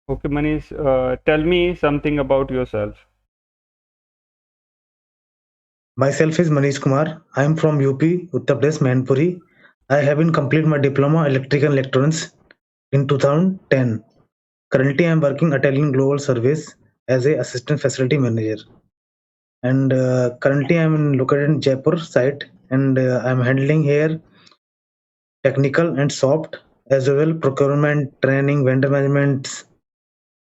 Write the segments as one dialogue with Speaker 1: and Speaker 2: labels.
Speaker 1: Okay, Manish, tell me something about yourself.
Speaker 2: Myself is Manish Kumar. I am from UP, Uttar Pradesh, Mainpuri. I have been complete my diploma electrical electronics in 2010. Currently, I am working at Alien Global Service as a assistant facility manager. And currently, I am located in Jaipur site, and I am handling here technical and soft as well procurement, training, vendor management,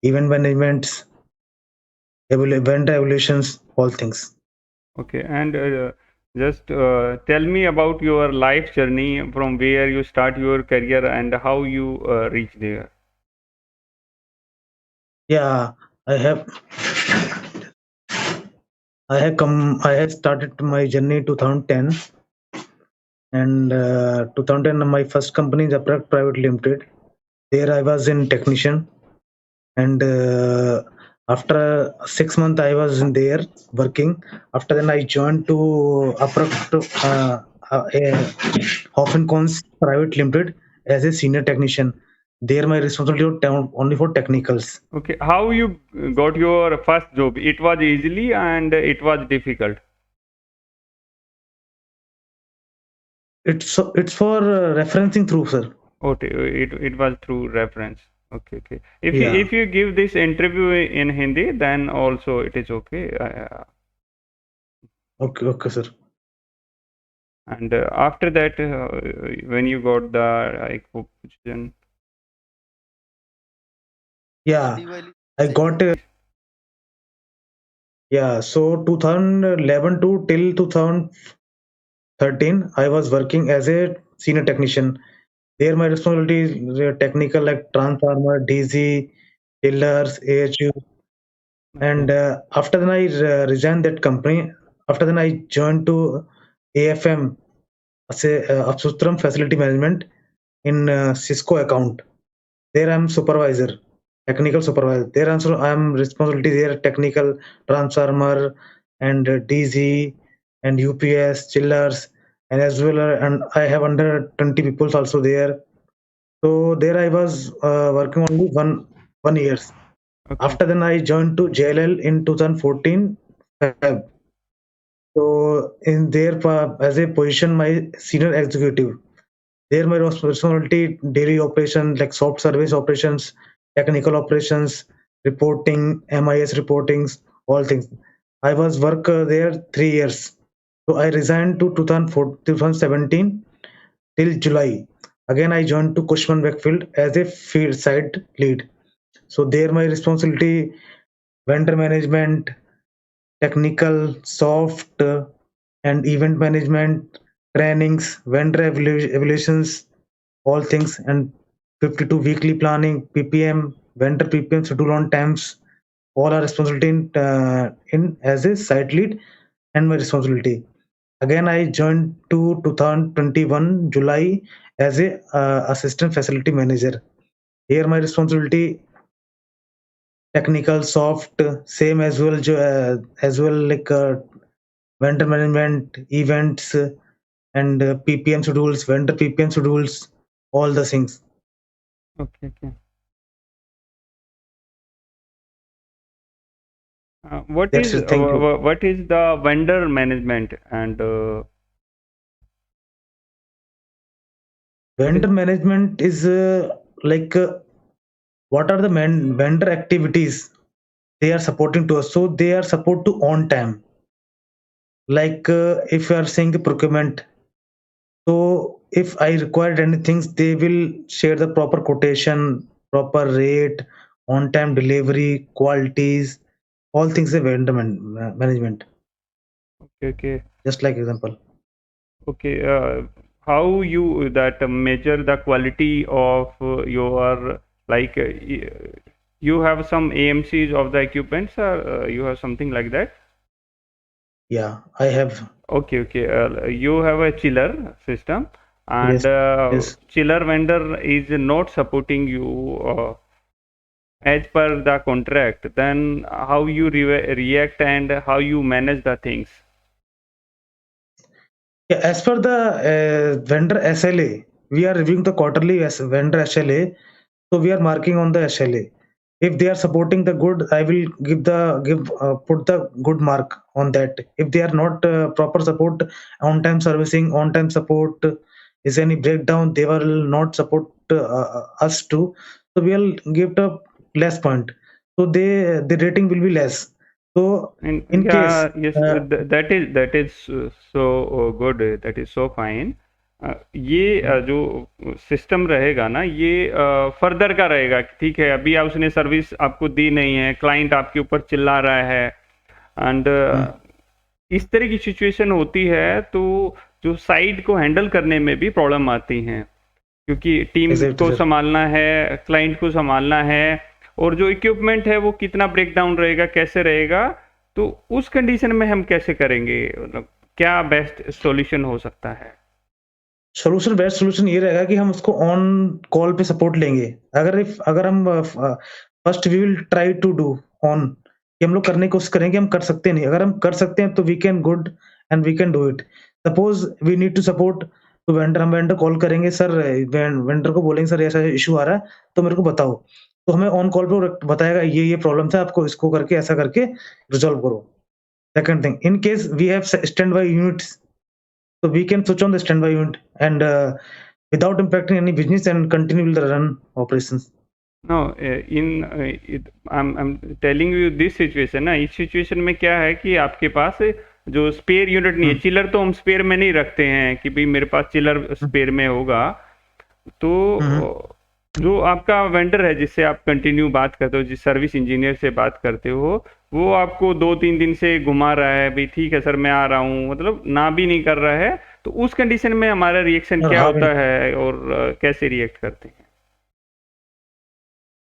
Speaker 2: event management, vendor evaluations, all things.
Speaker 1: Okay, and just tell me about your life journey from where you start your career and how you reach there.
Speaker 2: Yeah, I have I have started my journey 2010, and 2010 my first company is Aprak Private Limited. There I was in technician, and after 6 months I was in there working. After then I joined to Aprak Hoffencons Private Limited as a senior technician. There my responsibility was only for technicals.
Speaker 1: Okay, how you got your first job? It was easily and it was difficult.
Speaker 2: It's for referencing through, sir.
Speaker 1: Okay, it was through reference. Okay, okay.
Speaker 2: Yeah.
Speaker 1: If you give this interview in Hindi, then also it is okay.
Speaker 2: Okay. Okay, sir.
Speaker 1: And after that, when you got the like position,
Speaker 2: Yeah, I got yeah. So 2011 to till 2013, I was working as a senior technician. There, my responsibilities were technical like transformer, DC, chillers, AHU, and
Speaker 1: okay,
Speaker 2: after then I resigned that company. After then I joined to AFM, as a Upsutram Facility Management in Cisco account. There I'm supervisor, technical supervisor. There also I'm responsibility there technical transformer and DC and UPS chillers and as well and I have under 20 people also there. So there I was working only one years.
Speaker 1: okay,
Speaker 2: After then I joined to JLL in 2014 Feb. So in there as a position my senior executive. There my responsibility daily operation like soft service operations, technical operations, reporting, MIS reportings, all things. I was work there 3 years. So I resigned to 2017 till July. Again I joined to Cushman Wakefield as a field site lead. So there my responsibility vendor management, technical, soft, and event management, trainings, vendor evaluations, all things, and 52 weekly planning, PPM, vendor PPM, schedule on times, all are responsibility in as a site lead and my responsibility. Again, I joined to 2021 July as a assistant facility manager. Here, my responsibility technical, soft, same as well, as well like vendor management, events, and PPM schedules, vendor PPM schedules, all the things.
Speaker 1: okay, okay.
Speaker 2: That's it. Thank you.
Speaker 1: What is the vendor management and what is
Speaker 2: Vendor management is like what are the vendor activities they are supporting to us. So they are support to on time. Like if you are saying the procurement, so if I required anything, they will share the proper quotation, proper rate, on time delivery, qualities, all things the vendor management.
Speaker 1: okay, okay,
Speaker 2: Just like example.
Speaker 1: okay. How you that measure the quality of your like you have some AMCs of the equipments or you have something like that?
Speaker 2: Yeah, I have.
Speaker 1: Okay, okay. You have a chiller system, and
Speaker 2: Yes, yes.
Speaker 1: chiller vendor is not supporting you as per the contract. Then how you react and how you manage the things.
Speaker 2: Yeah, as per the vendor SLA, we are reviewing the quarterly as vendor SLA. So we are marking on the SLA. If they are supporting the good, I will put the good mark on that. If they are not proper support, on time servicing, on time support, is any breakdown, they will not support us too. So we'll give the less point. So the rating will be less. So
Speaker 1: And
Speaker 2: in case
Speaker 1: yeah, yes, that is so good. That is so fine. ये जो system रहेगा ना, ये further का रहेगा कि ठीक है, अभी उसने सर्विस आपको दी नहीं है, क्लाइंट आपके ऊपर चिल्ला रहा है, एंड इस तरह की सिचुएशन होती है, तो जो साइट को हैंडल करने में भी प्रॉब्लम आती हैं, क्योंकि टीम
Speaker 2: exactly
Speaker 1: को
Speaker 2: sir.
Speaker 1: संभालना है, क्लाइंट को संभालना है, और जो इक्विपमेंट है वो कितना ब्रेकडाउन रहेगा, कैसे रहेगा, तो उस कंडीशन में हम कैसे करेंगे, मतलब क्या बेस्ट सॉल्यूशन हो सकता है?
Speaker 2: बेस्ट सॉल्यूशन ये रहेगा कि हम उसको ऑन कॉल पे सपोर्ट लेंगे। अगर हम first we will try to do on, कि हम लोग करने की कोशिश करेंगे, हम कर सकते नहीं। अगर हम कर सकते हैं तो we can good and we can do it. Suppose we need to support, तो वेंडर हम वेंडर कॉल करेंगे, सर वेंडर को बोलेंगे सर ऐसा इशू आ रहा है तो मेरे को बताओ। तो हमें ऑन कॉल पे बताएगा ये प्रॉब्लम है, आपको इसको करके ऐसा करके रिजॉल्व करो। Second thing, in case we have standby units, so we can switch on the standby unit and without impacting any business and continue the run operations.
Speaker 1: No I'm telling you this situation ना, इस situation में क्या है कि आपके पास जो spare unit नहीं है,
Speaker 2: हम्म,
Speaker 1: चिलर तो हम स्पेयर में नहीं रखते हैं कि भाई मेरे पास चिलर
Speaker 2: हम्म,
Speaker 1: स्पेयर में होगा, तो
Speaker 2: हम्म,
Speaker 1: जो आपका वेंडर है जिससे आप कंटिन्यू बात करते हो, जिस सर्विस इंजीनियर से बात करते हो, वो आपको 2-3 दिन से घुमा रहा है, भाई ठीक है सर मैं आ रहा हूँ, मतलब ना भी नहीं कर रहा है, तो उस कंडीशन में हमारा रिएक्शन
Speaker 2: और
Speaker 1: क्या
Speaker 2: हाँ
Speaker 1: होता है, और कैसे रिएक्ट करते हैं?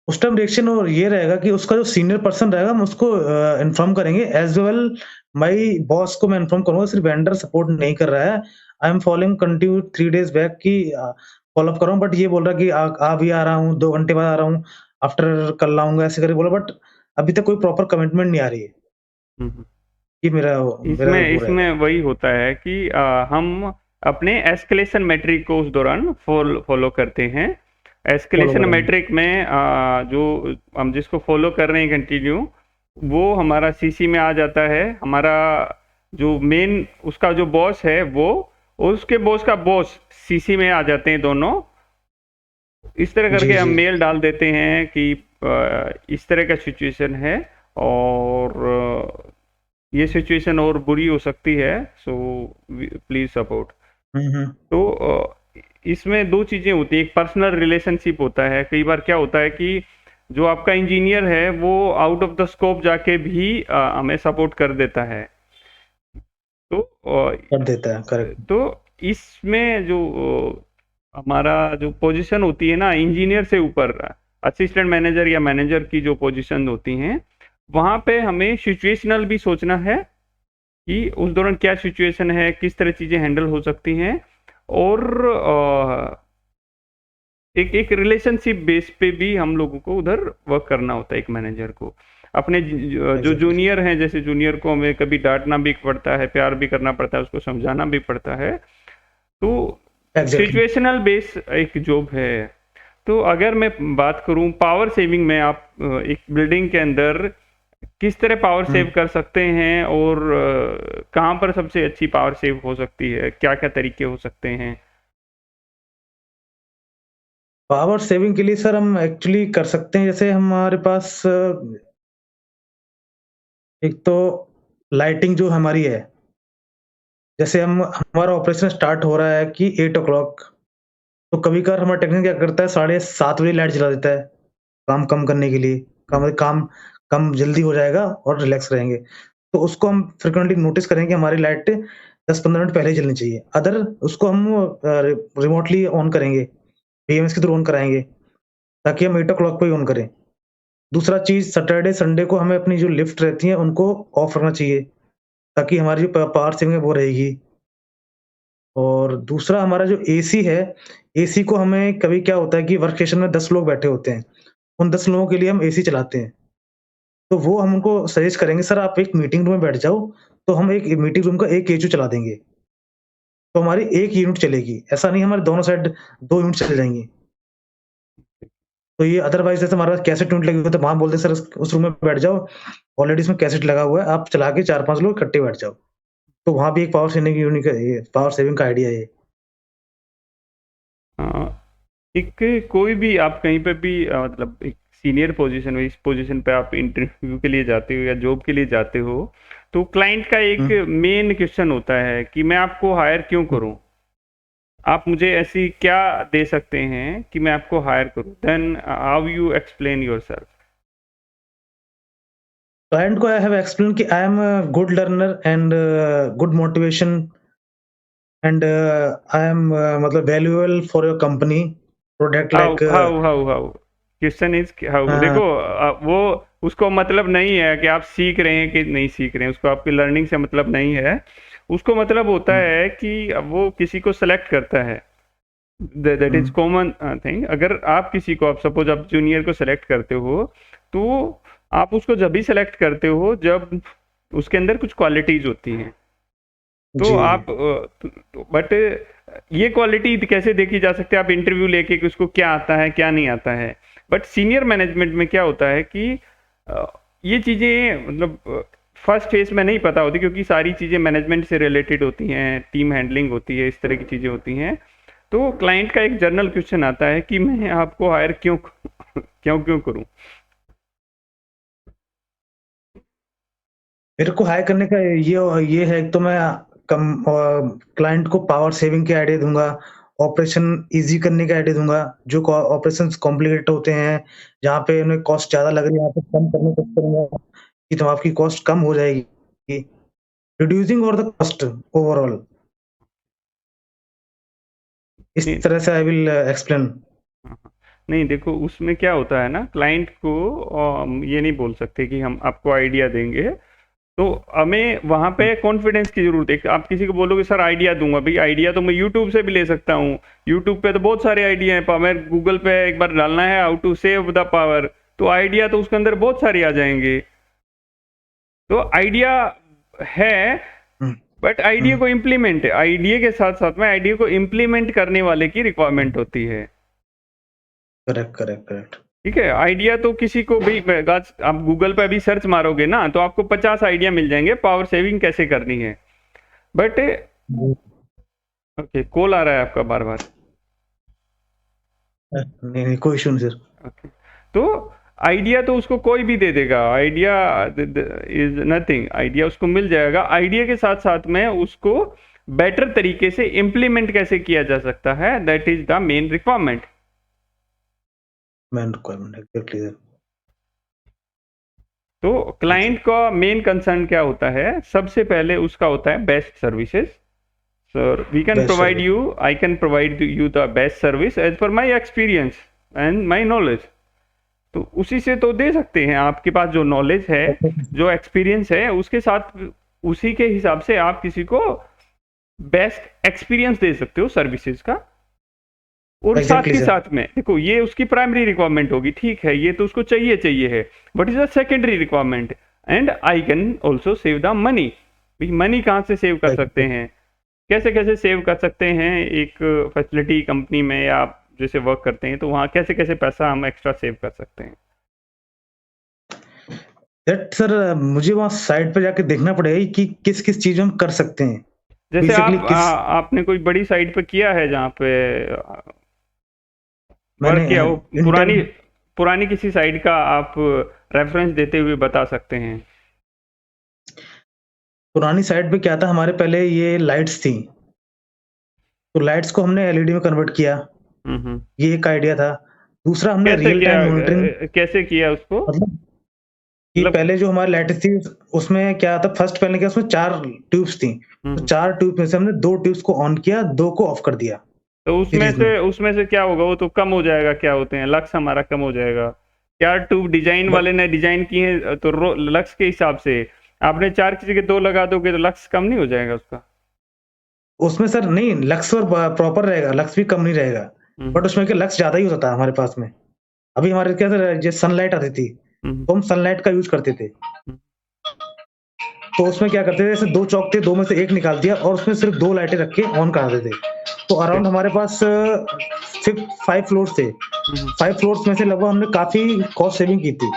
Speaker 2: उस टाइम रिएक्शन और ये रहेगा कि उसका जो सीनियर पर्सन रहेगा हम उसको इन्फॉर्म करेंगे, एज वेल माई बॉस को मैं इन्फॉर्म करूंगा सिर्फ वेंडर सपोर्ट नहीं कर रहा है। I am following continue 3 days back की फॉलो अप कर रहा हूँ, बट ये बोल रहा है कि आ भी आ रहा हूँ, 2 घंटे बाद आ रहा हूँ, आफ्टर कल आऊंगा, ऐसे करके बोला, बट अभी तक कोई प्रॉपर कमिटमेंट नहीं आ रही है।
Speaker 1: हम्म।
Speaker 2: ये मेरा मेरा
Speaker 1: इसमें
Speaker 2: वो
Speaker 1: इसमें
Speaker 2: रहेगा।
Speaker 1: वही होता है कि हम अपने एस्केलेशन मैट्रिक को उस दौरान फॉलो करते हैं।
Speaker 2: फॉलो
Speaker 1: एस्केलेशन
Speaker 2: करेंगे।
Speaker 1: मैट्रिक में जो हम जिसको फॉलो कर रहे हैं कंटिन्यू, वो हमारा सीसी में आ जाता है, हमारा जो मेन उसका जो बॉस है वो, और उसके बॉस का बॉस सीसी में आ जाते हैं दोनों। इस तरह
Speaker 2: जी
Speaker 1: करके हम
Speaker 2: जी।
Speaker 1: मेल डाल देते हैं कि इस तरह का सिचुएशन है, और ये सिचुएशन और बुरी हो सकती है, सो प्लीज सपोर्ट।
Speaker 2: हम्म।
Speaker 1: तो इसमें दो चीजें होती हैं, एक पर्सनल रिलेशनशिप होता है, कई बार क्या होता है कि जो आपका इंजीनियर है वो आउट ऑफ द स्कोप जाके भी हमें सपोर्ट कर देता है, तो
Speaker 2: कर देता है, करेक्ट।
Speaker 1: तो इसमें जो हमारा जो पोजीशन होती है ना इंजीनियर से ऊपर, असिस्टेंट मैनेजर या मैनेजर की जो पोजीशन होती हैं, वहाँ पे हमें सिचुएशनल भी सोचना है कि उस दौरान क्या सिचुएशन है, किस तरह चीज़ें हैंडल हो सकती हैं, और एक एक रिलेशनशिप बेस पे भी हम लोगों को उधर वर्क करना होता है, एक मैनेजर को अपने जो
Speaker 2: एग्जैक्टली।
Speaker 1: जूनियर हैं, जैसे जूनियर को हमें कभी डांटना भी पड़ता है, प्यार भी करना पड़ता है, उसको समझाना भी पड़ता है, तो
Speaker 2: एग्जैक्टली।
Speaker 1: सिचुएशनल बेस एक जॉब है। तो अगर मैं बात करूं पावर सेविंग में, आप एक बिल्डिंग के अंदर किस तरह पावर सेव कर सकते हैं, और कहाँ पर सबसे अच्छी पावर सेव हो सकती है, क्या क्या तरीके हो सकते हैं?
Speaker 2: पावर सेविंग के लिए सर हम एक्चुअली कर सकते हैं, जैसे हमारे पास एक तो लाइटिंग जो हमारी है, जैसे हम हमारा ऑपरेशन स्टार्ट हो रहा है कि 8 o'clock, तो कभी कभार हमारा टेक्नीशियन क्या करता है 7:30 बजे लाइट जला देता है, काम कम करने के लिए, काम कम जल्दी हो जाएगा और रिलैक्स रहेंगे। तो उसको हम फ्रीक्वेंटली नोटिस करेंगे कि हमारी लाइट 10-15 मिनट पहले ही जलनी चाहिए। अदर उसको हम रिमोटली ऑन करेंगे, बीएमएस के थ्रू ऑन कराएँगे, ताकि हम 8 o'clock पे ही ऑन करें। दूसरा चीज़, सैटरडे, संडे को हमें अपनी जो लिफ्ट रहती है उनको ऑफ रखना चाहिए, ताकि हमारी जो प पावर सेविंग है वो रहेगी। और दूसरा हमारा जो एसी है, एसी को हमें कभी क्या होता है कि वर्क स्टेशन में 10 लोग बैठे होते हैं, उन 10 लोगों के लिए हम एसी चलाते हैं। तो वो हम उनको सजेस्ट करेंगे, सर आप एक मीटिंग रूम में बैठ जाओ, तो हम एक मीटिंग रूम का 1 एचयू चला देंगे। तो हमारी 1 यूनिट चलेगी, ऐसा नहीं हमारे दोनों साइड 2 यूनिट चल जाएँगी। तो ये अदरवाइज़ जैसे हमारे पास कैसेट यूनिट लगी हुई है तो वहाँ बोलते हैं सर उस रूम में बैठ जाओ, ऑलरेडी इसमें कैसेट लगा हुआ है, आप चला के 4-5 लोग इकट्ठे बैठ जाओ। तो वहाँ भी एक पावर सेविंग का आइडिया है ये।
Speaker 1: एक कोई भी आप कहीं पे भी मतलब एक सीनियर पोजीशन में, इस पोजीशन पे आप इंटरव्यू के लिए जाते हो या जॉब के लिए जाते हो, तो क्लाइंट का एक
Speaker 2: हुँ,
Speaker 1: मेन क्वेश्चन होता है कि मैं आपको हायर क्यों
Speaker 2: हुँ।
Speaker 1: करूं, आप मुझे ऐसी क्या दे सकते हैं कि मैं आपको हायर करूं, then how you explain yourself.
Speaker 2: Client को आई हैव एक्सप्लेन कि I am a good learner and good motivation and I am मतलब valuable for your company product
Speaker 1: how
Speaker 2: like
Speaker 1: how how how question is how, देखो वो उसको मतलब नहीं है कि आप सीख रहे हैं कि नहीं सीख रहे हैं, उसको आपकी लर्निंग से मतलब नहीं है, उसको मतलब होता
Speaker 2: हुँ,
Speaker 1: है कि वो किसी को सेलेक्ट करता है, that
Speaker 2: hmm,
Speaker 1: is common thing. अगर आप किसी को, आप सपोज आप जूनियर को सेलेक्ट करते हो, तो आप उसको जब भी सेलेक्ट करते हो जब उसके अंदर कुछ क्वालिटीज होती हैं, तो
Speaker 2: जी।
Speaker 1: आप बट ये क्वालिटी कैसे देखी जा सकती है, आप इंटरव्यू लेके कि उसको क्या आता है क्या नहीं आता है। बट सीनियर मैनेजमेंट में क्या होता है कि अ, ये चीज़ें मतलब फर्स्ट फेज में नहीं पता होती, क्योंकि सारी चीज़ें मैनेजमेंट से रिलेटेड होती हैं, टीम हैंडलिंग होती है, इस तरह की चीज़ें होती हैं। तो क्लाइंट का एक जनरल क्वेश्चन आता है कि मैं आपको हायर क्यों क्यों क्यों करूं।
Speaker 2: मेरे को हायर करने का ये है तो मैं क्लाइंट को पावर सेविंग के आइडिया दूँगा, ऑपरेशन ईज़ी करने के आइडिया दूँगा, जो ऑपरेशंस कॉम्प्लिकेटेड होते हैं, जहाँ पे उन्हें कॉस्ट ज़्यादा लग रही है, वहाँ पे कम करने की कोशिश करूँगा कि तो आपकी कॉस्ट कम हो जाएगी। रिड्यूसिंग और द कॉस्ट ओवरऑल इस
Speaker 1: नहीं,
Speaker 2: तरह से आई विल एक्सप्लेन।
Speaker 1: हाँ, हाँ। नहीं देखो, उसमें क्या होता है ना, क्लाइंट को ये नहीं बोल सकते कि हम आपको आइडिया देंगे, तो हमें वहां
Speaker 2: हुँ,
Speaker 1: पे कॉन्फिडेंस की जरूरत है। आप किसी को बोलोगे सर आइडिया दूंगा, भाई आइडिया तो मैं यूट्यूब से भी ले सकता हूँ, यूट्यूब पे तो बहुत सारे आइडिया हैं, पावर गूगल पे एक बार डालना है how to save the power, तो आइडिया तो उसके अंदर बहुत सारे आ जाएंगे। तो आइडिया है,
Speaker 2: हुँ,
Speaker 1: बट आइडिया
Speaker 2: हुँ।
Speaker 1: को इम्प्लीमेंट, आइडिया के साथ साथ में आइडिया को इम्प्लीमेंट करने वाले की
Speaker 2: हुँ,
Speaker 1: रिक्वायरमेंट होती है।
Speaker 2: Correct, correct, correct.
Speaker 1: ठीक है, आइडिया तो किसी को भी आप गूगल पे अभी सर्च मारोगे ना, तो आपको 50 आइडिया मिल जाएंगे पावर सेविंग कैसे करनी है। बट
Speaker 2: जी।
Speaker 1: ओके, कॉल आ रहा है आपका बार बार।
Speaker 2: नहीं, नहीं, कोई इश्यू नहीं सर।
Speaker 1: ओके, तो आइडिया तो उसको कोई भी दे देगा, आइडिया इज नथिंग, आइडिया उसको मिल जाएगा। आइडिया के साथ साथ में उसको बेटर तरीके से इम्प्लीमेंट कैसे किया जा सकता है, that is the main requirement.
Speaker 2: Main requirement exactly sir.
Speaker 1: तो
Speaker 2: जी, जी।
Speaker 1: क्लाइंट का मेन कंसर्न क्या होता है, सबसे पहले उसका होता है best services. Sir we can
Speaker 2: best
Speaker 1: provide
Speaker 2: service.
Speaker 1: You, I can provide you the best service as per my experience and my knowledge. तो उसी से तो दे सकते हैं, आपके पास जो नॉलेज है, जो एक्सपीरियंस है, उसके साथ उसी के हिसाब से आप किसी को बेस्ट एक्सपीरियंस दे सकते हो सर्विसेज का। और साथ
Speaker 2: एग्ज़ैक्टली
Speaker 1: के
Speaker 2: सर।
Speaker 1: साथ में देखो, ये उसकी प्राइमरी रिक्वायरमेंट होगी, ठीक है, ये तो उसको चाहिए चाहिए है, but is a secondary requirement. And I can also save the money. भाई मनी कहाँ से सेव कर सकते
Speaker 2: एग्ज़ैक्टली।
Speaker 1: हैं, कैसे कैसे सेव कर सकते हैं, एक फैसिलिटी कंपनी में या आप जैसे वर्क करते हैं, तो वहाँ कैसे कैसे पैसा हम एक्स्ट्रा सेव कर सकते हैं।
Speaker 2: दैट सर मुझे वहाँ साइट पे जाके देखना पड़ेगा कि किस-किस चीज़ में हम कर सकते हैं।
Speaker 1: जैसे
Speaker 2: बेसिकली किस
Speaker 1: आपने कोई बड़ी साइट पे किया है जहाँ पे वर्क
Speaker 2: मैंने
Speaker 1: किया हो,
Speaker 2: इंटेल
Speaker 1: पुरानी पुरानी किसी साइट का आप रेफरेंस देते हुए बता सकते हैं।
Speaker 2: पुरानी साइट पे क्या था हमारे पहले ये लाइट्स थी, तो लाइट्स को हमने एलईडी में कन्वर्ट किया,
Speaker 1: हम्म।
Speaker 2: ये एक आइडिया था। दूसरा हमने
Speaker 1: कैसे
Speaker 2: रियल
Speaker 1: किया,
Speaker 2: टाइम मॉनिटरिंग
Speaker 1: कैसे किया उसको,
Speaker 2: मतलब कि
Speaker 1: मतलब।
Speaker 2: पहले जो हमारी लाइट्स थी उसमें क्या था फर्स्ट पहले क्या उसमें 4 ट्यूब्स थी। तो
Speaker 1: हम्म।
Speaker 2: 4 ट्यूब में से हमने 2 ट्यूब्स को ऑन किया, 2 को ऑफ कर दिया
Speaker 1: तो
Speaker 2: सीरीज़ में।
Speaker 1: उसमें से क्या होगा, वो तो कम हो जाएगा, क्या होते हैं लक्स हमारा कम हो जाएगा। क्या ट्यूब डिजाइन
Speaker 2: बट
Speaker 1: वाले ने डिजाइन किए हैं, तो लक्स के हिसाब से आपने 4 की जगह 2 लगा दोगे तो लक्स कम नहीं हो जाएगा उसका।
Speaker 2: उसमें सर नहीं लक्स और प्रॉपर रहेगा, लक्स भी कम नहीं रहेगा। बट
Speaker 1: हम्म।
Speaker 2: उसमें क्या लक्स ज़्यादा यूज़ होता है हमारे पास में। अभी हमारे क्या था ये सनलाइट आती थी,
Speaker 1: हम्म।
Speaker 2: तो हम सनलाइट का यूज़ करते थे।
Speaker 1: हम्म।
Speaker 2: तो उसमें क्या करते थे जैसे 2 चॉक थे, 2 में से 1 निकाल दिया और उसमें सिर्फ़ 2 लाइटें रख के ऑन करा देते थे। तो
Speaker 1: ओके।
Speaker 2: अराउंड हमारे पास सिर्फ 5 फ्लोर्स थे।
Speaker 1: हम्म।
Speaker 2: 5 फ्लोर्स में से लगभग हमने काफ़ी कॉस्ट सेविंग की थी।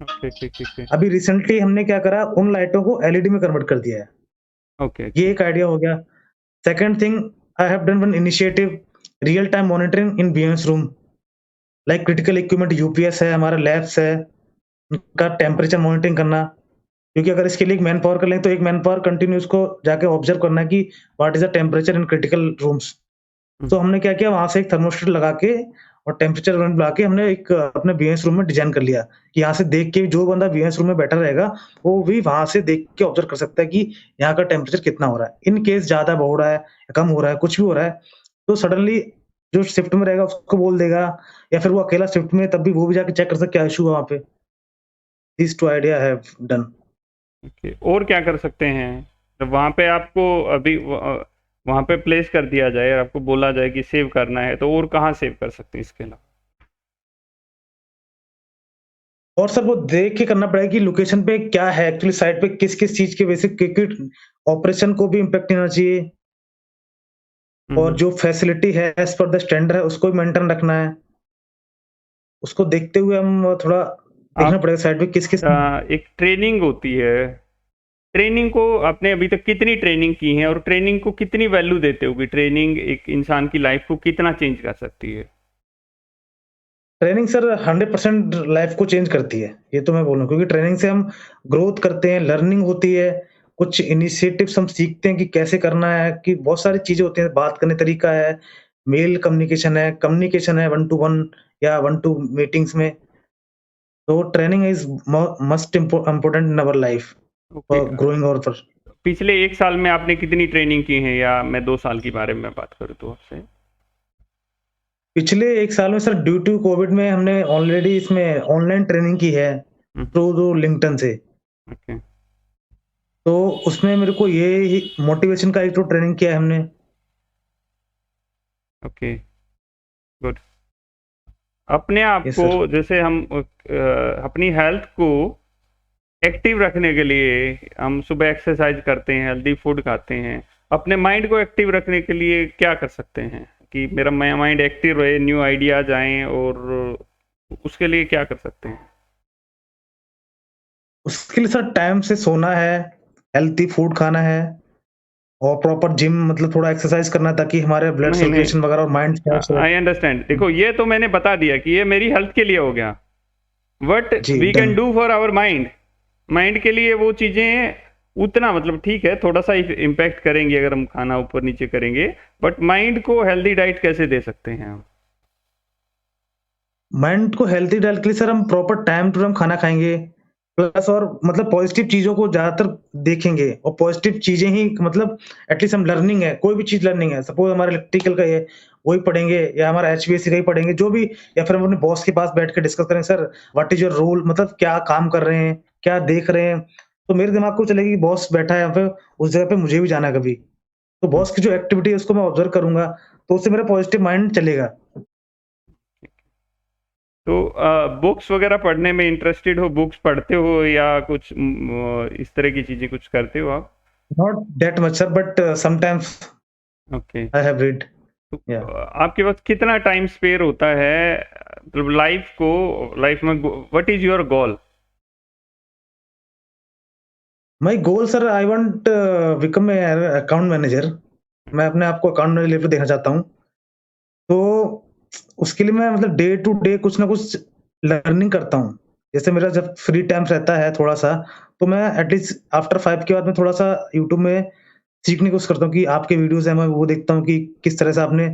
Speaker 1: ओके ओके ओके
Speaker 2: अभी रिसेंटली हमने क्या करा, उन लाइटों को एलईडी में कन्वर्ट कर दिया है।
Speaker 1: ओके
Speaker 2: ये
Speaker 1: ओके।
Speaker 2: एक आइडिया हो गया। Second thing, I have done one initiative, real time monitoring in BMS room, like critical equipment UPS है, हमारा लैब्स है, उनका टेम्परेचर मॉनिटरिंग करना। क्योंकि अगर इसके लिए एक मैन पावर कर लें, तो एक मैन पावर कंटिन्यू उसको जाके ऑब्जर्व करना है कि what is the temperature in critical rooms.
Speaker 1: Hmm.
Speaker 2: तो हमने क्या किया, वहाँ से एक थर्मोस्टेट लगा के और टेम्परेचर वन लगा के हमने एक अपने बीएमएस रूम में डिज़ाइन कर लिया कि यहाँ से देख के जो बंदा बीएमएस रूम में बैठा रहेगा, वो भी वहाँ से देख के ऑब्जर्व कर सकता है कि यहाँ का टेम्परेचर कितना हो रहा है। इन केस ज़्यादा हो रहा है या कम हो रहा है, कुछ भी हो रहा है, तो सडनली जो शिफ्ट में रहेगा उसको बोल देगा, या फिर वो अकेला शिफ्ट में है, तब भी वो भी जाके चेक कर सकता है क्या इश्यू है वहाँ पे। These 2 idea I have done.
Speaker 1: Okay, और क्या कर सकते हैं? तो वहाँ पे आपको अभी वहाँ पे प्लेस कर दिया जाए और आपको बोला जाए कि सेव करना है, तो और कहाँ सेव कर सकते हैं इसके अलावा?
Speaker 2: और सर वो देख के करना पड़ेगा कि लोकेशन पे क्या है एक्चुअली, साइट पे किस-किस चीज़ की वजह से क्योंकि ऑपरेशन को भी इम्पैक्ट नहीं होना चाहिए, और
Speaker 1: हम्म।
Speaker 2: जो फैसिलिटी है एज़ पर द स्टैंडर्ड है उसको भी मेंटेन रखना है। उसको देखते हुए हम थोड़ा देखना
Speaker 1: आप
Speaker 2: पड़ेगा साइट पे किस-किस।
Speaker 1: एक ट्रेनिंग होती है, ट्रेनिंग को आपने अभी तक कितनी ट्रेनिंग की है और ट्रेनिंग को कितनी वैल्यू देते हो कि ट्रेनिंग एक इंसान की लाइफ को कितना चेंज कर सकती है?
Speaker 2: ट्रेनिंग सर 100% लाइफ को चेंज करती है, ये तो मैं बोलूँ, क्योंकि ट्रेनिंग से हम ग्रोथ करते हैं, लर्निंग होती है, कुछ इनिशिएटिव्स हम सीखते हैं कि कैसे करना है, कि बहुत सारी चीज़ें होती हैं, बात करने तरीका है, मेल कम्युनिकेशन है वन टू वन या वन टू मीटिंग्स में। तो training is must important in our life
Speaker 1: okay.
Speaker 2: For growing और फॉर।
Speaker 1: पिछले 1 साल में आपने कितनी ट्रेनिंग की है, या मैं 2 साल के बारे में बात करूँ तो आपसे?
Speaker 2: पिछले 1 साल में सर ड्यू टू कोविड में हमने ऑलरेडी इसमें ऑनलाइन ट्रेनिंग की है
Speaker 1: हुँ,
Speaker 2: थ्रू लिंक्डइन से।
Speaker 1: ओके,
Speaker 2: तो उसमें मेरे को ये ही मोटिवेशन का एक तो ट्रेनिंग किया है हमने।
Speaker 1: Okay, good. अपने आप
Speaker 2: यस
Speaker 1: को
Speaker 2: सर।
Speaker 1: जैसे हम अपनी हेल्थ को एक्टिव रखने के लिए हम सुबह एक्सरसाइज करते हैं, हेल्दी फूड खाते हैं। अपने माइंड को एक्टिव रखने के लिए क्या कर सकते हैं कि मेरा माइंड एक्टिव रहे, न्यू आइडियाज आएँ, और उसके लिए क्या कर सकते हैं?
Speaker 2: उसके लिए सर टाइम से सोना है, हेल्थी फूड खाना है और प्रॉपर जिम, मतलब थोड़ा एक्सरसाइज करना है ताकि हमारे ब्लड
Speaker 1: नहीं, नहीं,
Speaker 2: सर्कुलेशन वगैरह और माइंड फ्रेश रहे।
Speaker 1: I understand. देखो, ये तो मैंने बता दिया कि ये मेरी हेल्थ के लिए हो गया। व्हाट
Speaker 2: जी,
Speaker 1: we can
Speaker 2: done.
Speaker 1: Do for our mind, mind के लिए वो चीज़ें उतना, मतलब ठीक है, थोड़ा सा इम्पैक्ट करेंगे अगर हम खाना ऊपर नीचे करेंगे, बट माइंड को हेल्दी डाइट कैसे दे सकते हैं हम?
Speaker 2: माइंड को हेल्थी डाइट के लिए सर हम प्रॉपर टाइम टू टाइम खाना खाएँगे, प्लस और मतलब पॉजिटिव चीज़ों को ज़्यादातर देखेंगे, और पॉजिटिव चीज़ें ही मतलब एटलीस्ट हम लर्निंग है, कोई भी चीज़ लर्निंग है, सपोज़ हमारा इलेक्ट्रिकल का है, वही पढ़ेंगे, या हमारा एचवीएसी का ही पढ़ेंगे, जो भी, या फिर हम अपने बॉस के पास बैठ के डिस्कस करें, sir what is your role, मतलब क्या काम कर रहे हैं, क्या देख रहे हैं? तो मेरे दिमाग को चलेगा कि बॉस बैठा है यहाँ पे, उस जगह पे मुझे भी जाना है कभी। तो
Speaker 1: हम्म,
Speaker 2: बॉस की जो एक्टिविटी है उसको मैं ऑब्जर्व करूँगा, तो उससे मेरा पॉजिटिव माइंड चलेगा।
Speaker 1: तो बुक्स वगैरह पढ़ने में इंटरेस्टेड हो, बुक्स पढ़ते हो या कुछ इस तरह की चीज़ें कुछ करते हो आप?
Speaker 2: Not that much sir, but sometimes
Speaker 1: okay.
Speaker 2: I have read.
Speaker 1: तो
Speaker 2: या
Speaker 1: आपके पास कितना टाइम स्पेयर होता है, मतलब लाइफ में what is your goal?
Speaker 2: My goal sir, I want become a account manager. मैं अपने आप को अकाउंट मैनेजर लेवल पे देखना चाहता हूँ। तो उसके लिए मैं मतलब डे टू डे कुछ ना कुछ लर्निंग करता हूँ। जैसे मेरा जब फ्री टाइम रहता है थोड़ा-सा, तो मैं एटलीस्ट आफ्टर 5 के बाद मैं थोड़ा-सा यूट्यूब में सीखने की कोशिश करता हूँ कि आपके वीडियोज़ हैं, मैं वो देखता हूँ कि किस तरह से आपने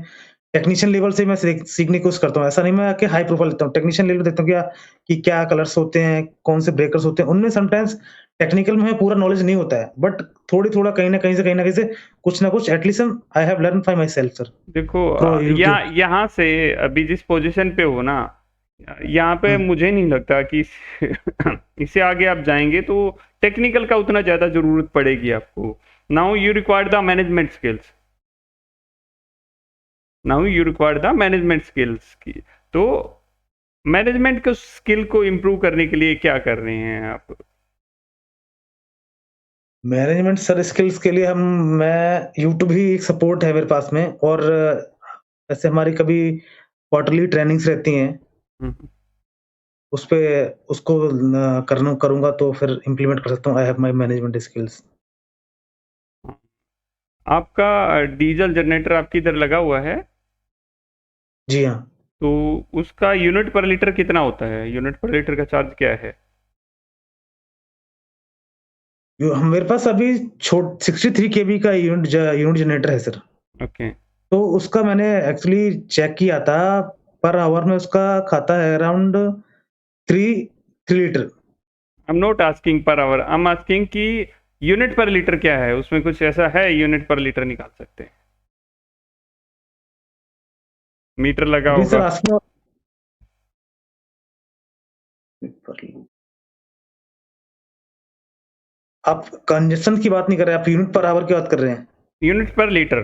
Speaker 2: टेक्नीशियन लेवल से मैं सीखने की कोशिश करता हूँ। ऐसा नहीं मैं आके हाई प्रोफाइल लेता हूँ। टेक्नीशियन लेवल देखता हूँ कि क्या कलर्स होते हैं, कौन से ब्रेकर्स होते हैं। उनमें समटाइम्स टेक्निकल में पूरा नॉलेज नहीं होता है, बट थोड़ी-थोड़ा कहीं न कहीं से कुछ ना कुछ at least I have learned by myself sir,
Speaker 1: देखो,
Speaker 2: थ्रू यूट्यूब।
Speaker 1: यहाँ से अभी जिस पोजीशन पे हो ना, यहाँ पे
Speaker 2: हुँ।
Speaker 1: मुझे नहीं लगता कि इससे आगे आप जाएंगे तो टेक्निकल का उतना ज़्यादा ज़रूरत पड़ेगी आपको। Now you require the management skills, now you require the management skills की। तो मैनेजमेंट को स्किल को इम्प्रूव करने के लिए क्या कर रहे हैं आप?
Speaker 2: मैनेजमेंट सर स्किल्स के लिए मैं यूट्यूब ही एक सपोर्ट है मेरे पास में, और ऐसे हमारी कभी क्वार्टरली ट्रेनिंग्स रहती हैं,
Speaker 1: हम्म।
Speaker 2: उस पे उसको करूँगा तो फिर इम्प्लीमेंट कर सकता हूँ। I have my management skills.
Speaker 1: आपका डीजल जनरेटर आपकी इधर लगा हुआ है,
Speaker 2: जी हाँ।
Speaker 1: तो उसका यूनिट पर लीटर कितना होता है? यूनिट पर लीटर का चार्ज क्या है?
Speaker 2: मेरे पास अभी 63 केवी का यूनिट जनरेटर है सर।
Speaker 1: ओके।
Speaker 2: तो उसका मैंने एक्चुअली चेक किया था, पर आवर में उसका खाता है around 3 litre.
Speaker 1: I am not asking per hour, I am asking कि यूनिट पर लीटर क्या है, उसमें कुछ ऐसा है यूनिट पर लीटर निकाल सकते हैं? मीटर लगा
Speaker 2: अभी सर
Speaker 1: होगा।
Speaker 2: आप कंजप्शन की बात नहीं कर रहे, आप यूनिट पर आवर की बात कर रहे हैं।
Speaker 1: यूनिट पर लीटर।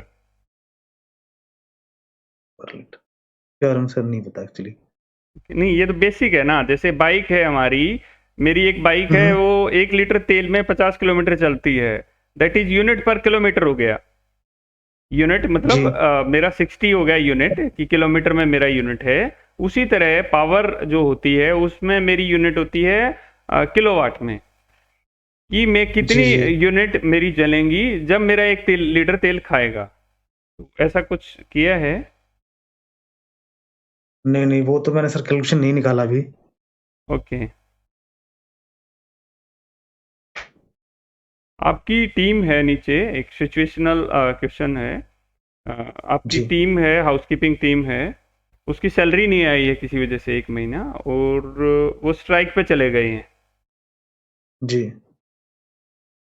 Speaker 2: पर लीटर यार सर नहीं पता एक्चुअली।
Speaker 1: नहीं, ये तो बेसिक है ना, जैसे बाइक है हमारी, मेरी एक बाइक है,
Speaker 2: हम्म।
Speaker 1: वो 1 लीटर तेल में 50 किलोमीटर चलती है, दैट इज यूनिट पर किलोमीटर हो गया। यूनिट
Speaker 2: जी
Speaker 1: मतलब मेरा 60 हो गया यूनिट, कि किलोमीटर में मेरा यूनिट है। उसी तरह पावर जो होती है उसमें मेरी यूनिट होती है किलोवाट में, कि मैं
Speaker 2: जी
Speaker 1: कितनी
Speaker 2: जी।
Speaker 1: यूनिट मेरी जलेंगी जब मेरा 1 लीटर तेल खाएगा। तो ऐसा कुछ किया है?
Speaker 2: नहीं नहीं, वो तो मैंने सर कैलकुलेशन नहीं निकाला अभी।
Speaker 1: ओके। आपकी टीम है नीचे, एक सिचुएशनल क्वेश्चन है। आपकी
Speaker 2: जी
Speaker 1: टीम है, हाउसकीपिंग टीम है, उसकी सैलरी नहीं आई है किसी वजह से 1 महीना, और वो स्ट्राइक पे चले गए हैं
Speaker 2: जी।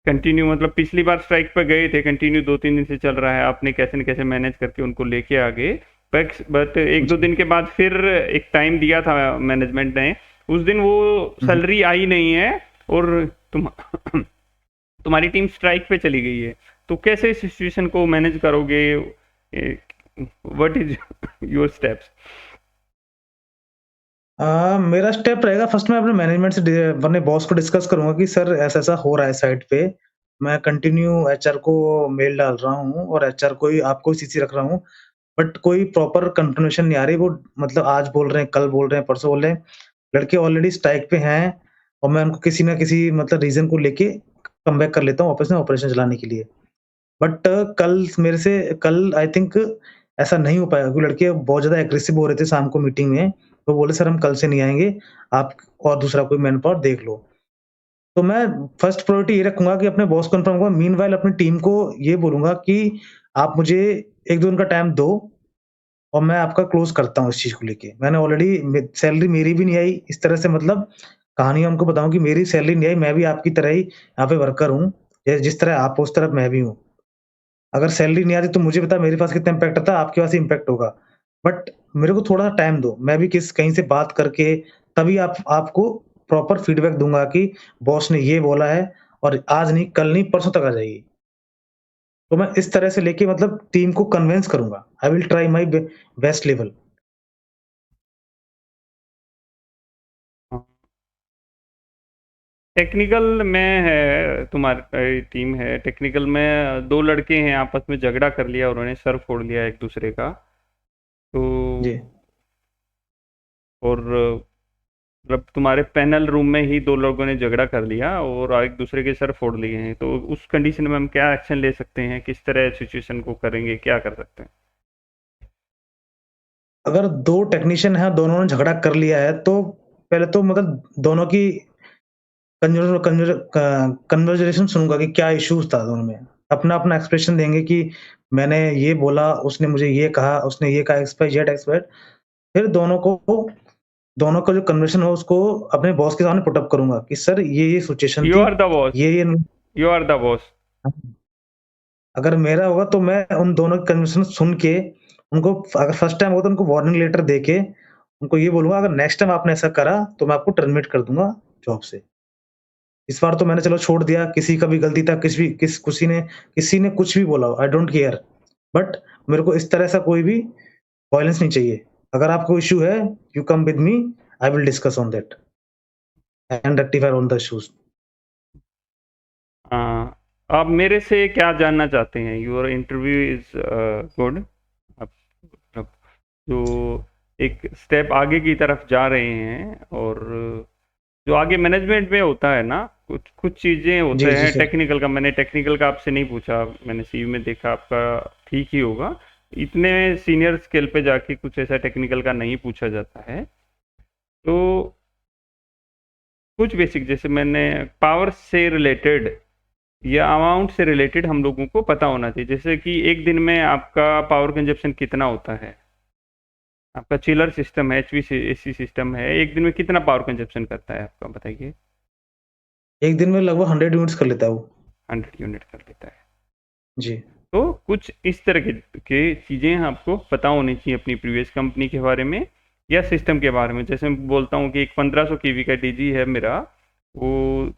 Speaker 1: कंटिन्यू, मतलब पिछली बार स्ट्राइक पे गए थे, कंटिन्यू 2-3 दिन से चल रहा है, आपने कैसे न कैसे मैनेज करके उनको लेके आ गए। बट 1-2 दिन के बाद फिर एक टाइम दिया था मैनेजमेंट ने, उस दिन वो
Speaker 2: हम्म।
Speaker 1: सैलरी आई नहीं है, और तुम तुम्हारी टीम स्ट्राइक पे चली गई है, तो कैसे इस सिचुएशन को मैनेज करोगे? What is your steps?
Speaker 2: मेरा स्टेप रहेगा, फर्स्ट मैं अपने मैनेजमेंट से अपने बॉस को डिस्कस करूंगा कि सर ऐसा ऐसा हो रहा है साइट पे। मैं कंटिन्यू एचआर को मेल डाल रहा हूँ और एचआर को ही आपको सीसी रख रहा हूँ, बट कोई प्रॉपर कंफर्मेशन नहीं आ रही। वो मतलब आज बोल रहे हैं, कल बोल रहे हैं, परसों बोल रहे हैं। लड़के ऑलरेडी स्ट्राइक पे हैं और मैं उनको किसी ना किसी मतलब रीजन को लेके कम बैक कर लेता हूँ वापस में ऑपरेशन चलाने के लिए। बट कल आई थिंक ऐसा नहीं हो पाएगा, क्योंकि लड़के बहुत ज़्यादा एग्रेसिव हो रहे थे शाम को मीटिंग में। तो बोले सर हम कल से नहीं आएँगे, आप और दूसरा कोई मैन पावर देख लो। तो मैं फर्स्ट प्रायोरिटी ये रखूँगा कि अपने बॉस को इन्फॉर्म करूँगा, मीनव्हाइल अपनी टीम को ये बोलूँगा कि आप मुझे 1-2 दिन का टाइम दो और मैं आपका क्लोज़ करता हूँ इस चीज़ को लेके। मैंने ऑलरेडी सैलरी मेरी भी नहीं आई, इस तरह से मतलब कहानी उनको बताऊँ कि मेरी सैलरी नहीं आई, मैं भी आपकी तरह ही यहाँ पे वर्कर हूँ। जिस तरह आप हो उस तरह मैं भी हूँ। अगर सैलरी नहीं आती तो मुझे पता है मेरे पास कितना इम्पैक्ट आता है, आपके पास ही इम्पैक्ट होगा। बट मेरे को थोड़ा-सा टाइम दो, मैं भी कहीं से बात करके तभी आपको प्रॉपर फीडबैक दूँगा कि बॉस ने ये बोला है और आज नहीं, कल नहीं, परसों तक आ जाएगी। तो मैं इस तरह से लेके मतलब टीम को कन्विंस करूँगा। I will try my best level.
Speaker 1: Technical में है, तुम्हारी टीम है, टेक्निकल में 2 लड़के हैं, आपस में झगड़ा कर लिया, उन्होंने सर फोड़ लिया एक दूसरे का। तो
Speaker 2: जी।
Speaker 1: और मतलब तुम्हारे पैनल रूम में ही 2 लोगों ने झगड़ा कर लिया और एक दूसरे के सर फोड़ लिए हैं, तो उस कंडीशन में हम क्या एक्शन ले सकते हैं, किस तरह सिचुएशन को करेंगे, क्या कर सकते हैं?
Speaker 2: अगर 2 टेक्नीशियन हैं, दोनों ने झगड़ा कर लिया है, तो पहले तो मतलब दोनों की कन्वर्सेशन सुनूँगा कि क्या इश्यूज़ था दोनों में। अपना-अपना एक्सप्रेशन देंगे कि मैंने ये बोला, उसने मुझे ये कहा, उसने ये कहा, X, Y, Z, X, Y. फिर दोनों का जो कन्वर्सेशन हो उसको अपने बॉस के सामने पुट अप करूँगा कि सर ये सिचुएशन
Speaker 1: यू
Speaker 2: थी,
Speaker 1: आर द बॉस।
Speaker 2: ये
Speaker 1: यू आर द बॉस।
Speaker 2: अगर मेरा होगा तो मैं उन दोनों की कन्वर्सेशन सुन के उनको, अगर फर्स्ट टाइम होगा तो उनको वार्निंग लेटर देके उनको ये बोलूँगा अगर नेक्स्ट टाइम आपने ऐसा करा तो मैं आपको टर्मिनेट कर दूँगा जॉब से। इस बार तो मैंने चलो छोड़ दिया, किसी का भी गलती था, किसी ने कुछ भी बोला हो, आई डोंट केयर। बट मेरे को इस तरह से कोई भी वॉयलेंस नहीं चाहिए। अगर आपको इश्यू है, you come with me, I will discuss on that and rectify on the issues.
Speaker 1: आप मेरे से क्या जानना चाहते हैं? Your interview is good. आप आप जो एक स्टेप आगे की तरफ जा रहे हैं। और जो आगे मैनेजमेंट में होता है ना, कुछ कुछ चीज़ें
Speaker 2: जी
Speaker 1: होते
Speaker 2: जी
Speaker 1: हैं
Speaker 2: सर।
Speaker 1: टेक्निकल का। मैंने टेक्निकल का आपसे नहीं पूछा, मैंने सीवी में देखा आपका ठीक ही होगा। इतने सीनियर स्केल पे जाके कुछ ऐसा टेक्निकल का नहीं पूछा जाता है। तो कुछ बेसिक, जैसे मैंने पावर से रिलेटेड या अमाउंट से रिलेटेड हम लोगों को पता होना चाहिए। जैसे कि एक दिन में आपका पावर कंजप्शन कितना होता है, आपका चिलर सिस्टम है, एचवी एसी सिस्टम है, एक दिन में कितना पावर कंजप्शन करता है आपका, बताइए।
Speaker 2: एक दिन में लगभग 100 यूनिट्स कर लेता है वो।
Speaker 1: 100 यूनिट कर लेता है।
Speaker 2: जी।
Speaker 1: तो कुछ इस तरह के चीज़ें आपको पता होनी चाहिए अपनी प्रीवियस कंपनी के बारे में या सिस्टम के बारे में। जैसे मैं बोलता हूँ कि एक 1500 केवी का डीजी है मेरा, वो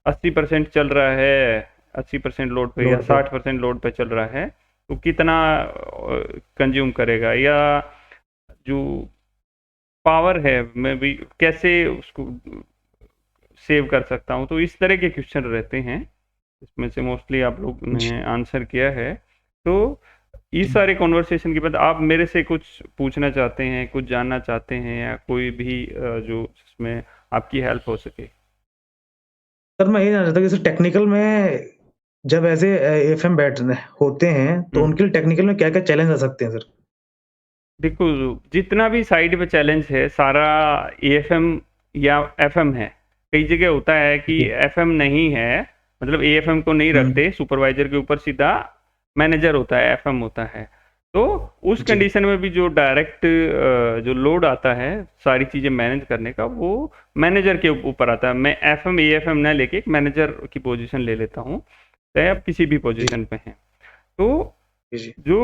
Speaker 1: 80% चल रहा है, 80% लोड पे या
Speaker 2: लोड पे।
Speaker 1: 60% लोड पे चल रहा है, तो कितना कंज्यूम करेगा, या जो पावर है मैं भी कैसे उसको सेव कर सकता हूँ। तो इस तरह के क्वेश्चन रहते हैं, इसमें से मोस्टली आप लोग
Speaker 2: जी।
Speaker 1: ने आंसर किया है। तो इस
Speaker 2: जी।
Speaker 1: सारे कॉन्वर्सेशन के बाद आप मेरे से कुछ पूछना चाहते हैं, कुछ जानना चाहते हैं, या कोई भी जो जिसमें आपकी हेल्प हो सके।
Speaker 2: सर मैं ये जानना चाहता हूँ जैसे टेक्निकल में जब ऐसे एएफएम बैठ होते हैं तो
Speaker 1: हम्म।
Speaker 2: उनके लिए टेक्निकल में क्या-क्या चैलेंज आ सकते हैं सर?
Speaker 1: देखो, जितना भी साइड पे चैलेंज है सारा एएफएम या एफएम है। कई जगह होता है कि
Speaker 2: जी।
Speaker 1: एफएम नहीं है, मतलब एएफएम को नहीं
Speaker 2: हुँ।
Speaker 1: रखते सुपरवाइजर के ऊपर, सीधा मैनेजर होता है, एफएम होता है। तो उस
Speaker 2: जी।
Speaker 1: कंडीशन में भी जो डायरेक्ट जो लोड आता है सारी चीज़ें मैनेज करने का, वो मैनेजर के ऊपर आता है। मैं एफएम एएफएम ना लेके एक मैनेजर की पोजीशन ले लेता हूँ, चाहे आप किसी भी
Speaker 2: जी।
Speaker 1: पोजीशन पे हैं। तो
Speaker 2: जी, जी।
Speaker 1: जो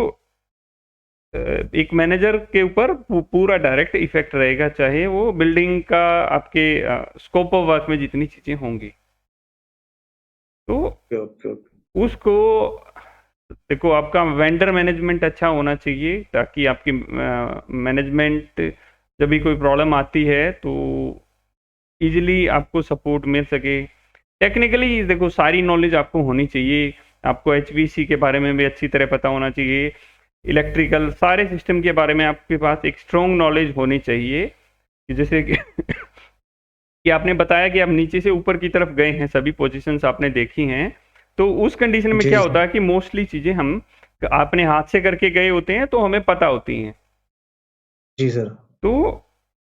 Speaker 1: एक मैनेजर के ऊपर पूरा डायरेक्ट इफेक्ट रहेगा, चाहे वो बिल्डिंग का आपके स्कोप ऑफ वर्क में जितनी चीजें होंगी। तो
Speaker 2: ओके, ओके, ओके।
Speaker 1: उसको देखो, आपका वेंडर मैनेजमेंट अच्छा होना चाहिए, ताकि आपकी मैनेजमेंट जब भी कोई प्रॉब्लम आती है तो इजीली आपको सपोर्ट मिल सके। टेक्निकली देखो, सारी नॉलेज आपको होनी चाहिए। आपको एचवीसी के बारे में भी अच्छी तरह पता होना चाहिए, इलेक्ट्रिकल सारे सिस्टम के बारे में आपके पास एक स्ट्रॉन्ग नॉलेज होनी चाहिए। कि जैसे कि कि आपने बताया कि आप नीचे से ऊपर की तरफ गए हैं, सभी पोजीशंस आपने देखी हैं। तो उस कंडीशन में
Speaker 2: जी,
Speaker 1: क्या
Speaker 2: जी
Speaker 1: होता
Speaker 2: सर।
Speaker 1: है कि मोस्टली चीज़ें हम अपने हाथ से करके गए होते हैं, तो हमें पता होती हैं।
Speaker 2: जी सर।
Speaker 1: तो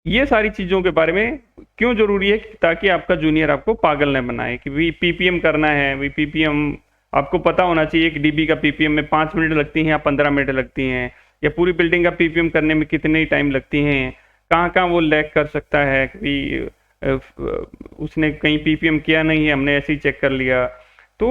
Speaker 1: ये सारी चीज़ों के बारे में क्यों ज़रूरी है, ताकि आपका जूनियर आपको पागल न बनाए कि वी पीपीएम करना है, वी पीपीएम आपको पता होना चाहिए। एक डीबी का पीपीएम में 5 मिनट लगती हैं या 15 मिनट लगती हैं, या पूरी बिल्डिंग का पीपीएम करने में कितनी टाइम लगती हैं, कहाँ कहाँ वो लैग कर सकता है कि उसने कहीं पीपीएम किया नहीं है, हमने ऐसे ही चेक कर लिया। तो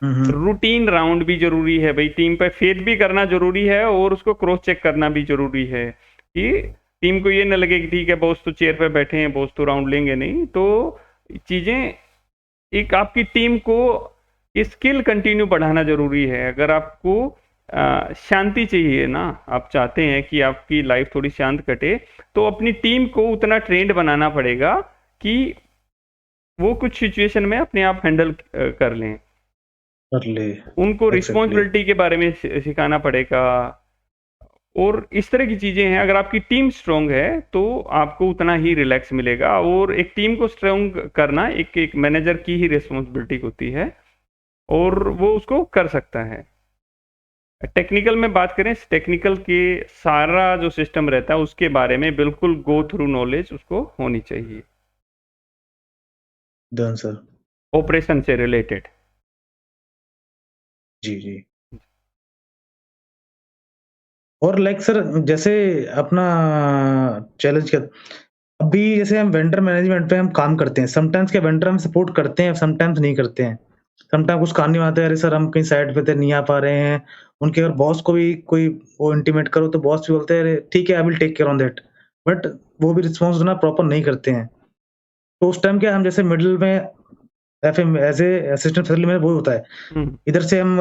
Speaker 2: हुँ, हुँ।
Speaker 1: रूटीन राउंड भी जरूरी है भाई, टीम पे फेथ भी करना जरूरी है और उसको क्रॉस चेक करना भी जरूरी है, कि टीम को ये ना लगे कि ठीक है बॉस तो चेयर पे बैठे हैं, बॉस तो राउंड लेंगे नहीं। तो चीजें, एक आपकी टीम को स्किल कंटिन्यू बढ़ाना जरूरी है। अगर आपको शांति चाहिए ना, आप चाहते हैं कि आपकी लाइफ थोड़ी शांत कटे, तो अपनी टीम को उतना ट्रेंड बनाना पड़ेगा कि वो कुछ सिचुएशन में अपने आप हैंडल कर लें।
Speaker 2: कर ले।
Speaker 1: उनको
Speaker 2: एग्ज़ैक्टली।
Speaker 1: रिस्पॉन्सिबिलिटी के बारे में सिखाना पड़ेगा। और इस तरह की चीजें हैं। अगर आपकी टीम स्ट्रांग है तो आपको उतना ही रिलैक्स मिलेगा। और एक टीम को स्ट्रांग करना एक एक मैनेजर की ही रिस्पॉन्सिबिलिटी होती है, और वो उसको कर सकता है। टेक्निकल में बात करें, टेक्निकल के सारा जो सिस्टम रहता है उसके बारे में बिल्कुल गो थ्रू नॉलेज उसको होनी चाहिए,
Speaker 2: डन सर।
Speaker 1: ऑपरेशन से रिलेटेड।
Speaker 2: जी, जी। और लाइक सर जैसे अपना चैलेंज क्या अभी जैसे हम वेंडर मैनेजमेंट पे हम काम करते हैं, समटाइम्स क्या वेंडर हम सपोर्ट करते हैं, समटाइम्स नहीं करते हैं। समटाइम कुछ काम नहीं आता है, अरे सर हम कहीं साइट पे थे, नहीं आ पा रहे हैं। उनके अगर बॉस को भी कोई वो इंटीमेट करो तो बॉस भी बोलते हैं, "अरे ठीक है, I will take care on that." But वो भी रिस्पॉन्स देना प्रॉपर नहीं करते हैं। तो उस टाइम क्या हम जैसे मिडल में या फिर as a assistant facility manager वो होता है।
Speaker 1: हम्म।
Speaker 2: इधर से हम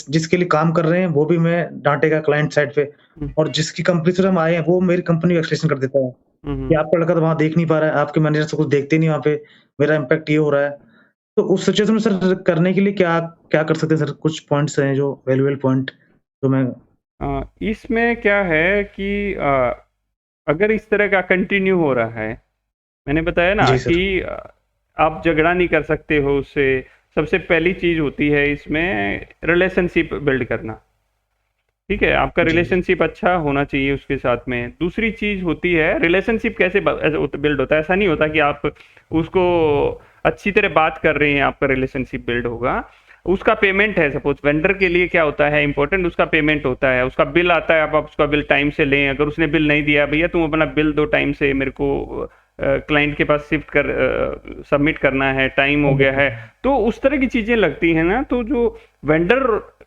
Speaker 2: जिसके लिए काम कर रहे हैं वो भी मैं डाँटेगा क्लाइंट साइड पे
Speaker 1: हम्म।
Speaker 2: और जिसकी कंपनी से हम आए हैं वो मेरी कंपनी को एक्सटेंशन कर देता है। कि
Speaker 1: हम्म।
Speaker 2: आपका लड़का तो वहाँ देख नहीं पा रहा है, आपके मैनेजर सब कुछ देखते नहीं वहाँ पे, मेरा इम्पैक्ट ये हो रहा है। तो उस सिचुएशन में सर करने के लिए क्या क्या कर सकते हैं सर? कुछ पॉइंट्स हैं जो वैल्यूएबल पॉइंट जो मैं
Speaker 1: इसमें क्या है कि अगर इस तरह का कंटिन्यू हो रहा है, मैंने बताया ना
Speaker 2: जी सर।
Speaker 1: कि आप झगड़ा नहीं कर सकते हो उससे। सबसे पहली चीज होती है इसमें रिलेशनशिप बिल्ड करना। ठीक है, आपका
Speaker 2: जी जी।
Speaker 1: रिलेशनशिप अच्छा होना चाहिए उसके साथ में। दूसरी चीज होती है रिलेशनशिप कैसे बिल्ड होता है। ऐसा नहीं होता कि आप उसको अच्छी तरह बात कर रहे हैं आपका रिलेशनशिप बिल्ड होगा। उसका पेमेंट है, सपोज वेंडर के लिए क्या होता है इंपॉर्टेंट, उसका पेमेंट होता है, उसका बिल आता है, आप उसका बिल टाइम से लें। अगर उसने बिल नहीं दिया, भैया तुम अपना बिल दो टाइम से, मेरे को क्लाइंट के पास शिफ्ट कर सबमिट करना है, टाइम हो गया है। तो उस तरह की चीजें लगती हैं ना, तो जो वेंडर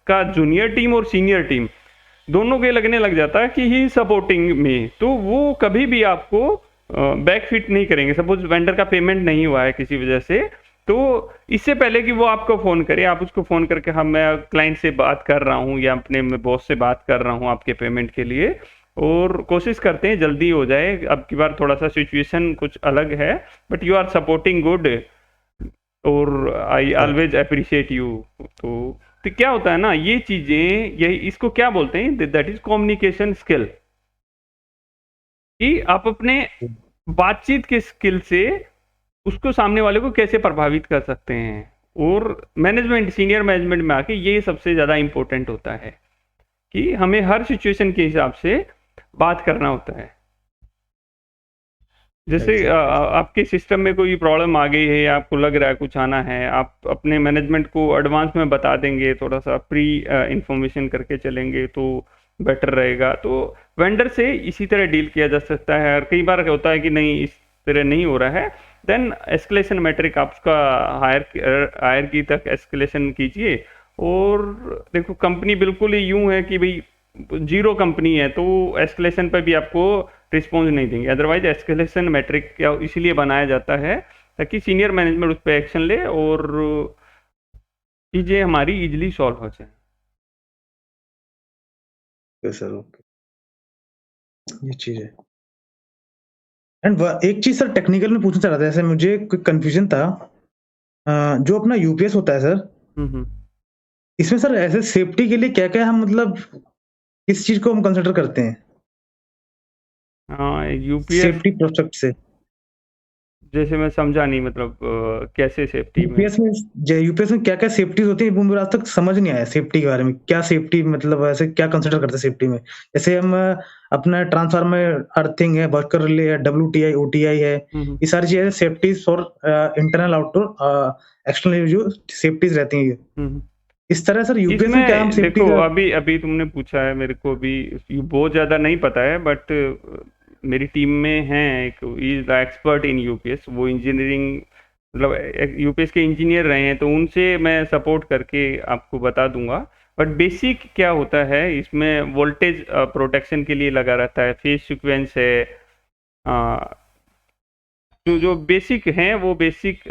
Speaker 1: का जूनियर टीम और सीनियर टीम दोनों के लगने लग जाता है कि ही सपोर्टिंग में, तो वो कभी भी आपको बैक फिट नहीं करेंगे। सपोज वेंडर का पेमेंट नहीं हुआ है किसी वजह से, तो इससे पहले कि वो आपको फ़ोन करे, आप उसको फ़ोन करके, हाँ मैं क्लाइंट से बात कर रहा हूँ या अपने बॉस से बात कर रहा हूँ आपके पेमेंट के लिए, और कोशिश करते हैं जल्दी हो जाए। अब की बार थोड़ा सा सिचुएशन कुछ अलग है, but you are supporting good और आई
Speaker 2: हाँ,
Speaker 1: ऑलवेज अप्रिशिएट यू। तो क्या होता है ना, ये चीजें, यही इसको क्या बोलते हैं, दैट इज कम्युनिकेशन स्किल। कि आप अपने बातचीत के स्किल से उसको सामने वाले को कैसे प्रभावित कर सकते हैं। और मैनेजमेंट, सीनियर मैनेजमेंट में आके ये सबसे ज़्यादा इंपॉर्टेंट होता है कि हमें हर सिचुएशन के हिसाब से बात करना होता है। जैसे
Speaker 2: एग्जैक्टली।
Speaker 1: आपके सिस्टम में कोई प्रॉब्लम आ गई है या आपको लग रहा है कुछ आना है, आप अपने मैनेजमेंट को एडवांस में बता देंगे, थोड़ा सा प्री इंफॉर्मेशन करके चलेंगे तो बेटर रहेगा। तो वेंडर से इसी तरह डील किया जा सकता है। और कई बार होता है कि नहीं इस तरह नहीं हो रहा है, देन एस्केलेशन मैट्रिक आप उसका हायर की तक एस्केलेशन कीजिए। और देखो कंपनी बिल्कुल ही यूं है कि भाई जीरो कंपनी है, तो एस्केलेशन पे भी आपको रिस्पॉन्स नहीं देंगे। अदरवाइज एस्केलेशन मैट्रिक क्या इसीलिए बनाया जाता है ताकि सीनियर मैनेजमेंट उस पर एक्शन ले और चीज़ें हमारी इजीली सॉल्व हो जाए।
Speaker 2: Okay sir, okay. ये चीज है। एंड एक चीज सर टेक्निकल में पूछना चाह रहा था, जैसे मुझे कोई कंफ्यूजन था। जो अपना यूपीएस होता है सर,
Speaker 1: हम्म।
Speaker 2: इसमें सर ऐसे सेफ्टी के लिए क्या क्या हम मतलब किस चीज को हम कंसिडर करते हैं
Speaker 1: हाँ, यूपीएस
Speaker 2: सेफ्टी प्रोस्पेक्ट से?
Speaker 1: जैसे मैं समझा नहीं, मतलब कैसे सेफ्टी में।
Speaker 2: यूपीएस में क्या क्या सेफ्टीज होती है, वो मुझे आज तक समझ नहीं आया सेफ्टी के बारे में। क्या सेफ्टी मतलब ऐसे क्या कंसिडर करते हैं सेफ्टी में? जैसे हम अपना ट्रांसफार्मर अर्थिंग है, वर्कर रिले है, डब्ल्यूटीआई ओटीआई है,
Speaker 1: हम्म।
Speaker 2: ये सारी चीजें safeties for internal outdoor external जो सेफ्टीज रहती हैं।
Speaker 1: हम्म।
Speaker 2: इस तरह सर यूपीएस में क्या हम
Speaker 1: इसमें
Speaker 2: सेफ्टी
Speaker 1: देखो,
Speaker 2: का?
Speaker 1: अभी अभी तुमने पूछा है, मेरे को भी ये बहुत ज़्यादा नहीं पता है, बट मेरी टीम में है एक, is the expert in UPS. वो इंजीनियरिंग, मतलब यूपीएस के इंजीनियर रहे हैं, तो उनसे मैं सपोर्ट करके आपको बता दूंगा। बट बेसिक क्या होता है इसमें, वोल्टेज प्रोटेक्शन के लिए लगा रहता है, फेज सीक्वेंस है, जो जो बेसिक हैं वो बेसिक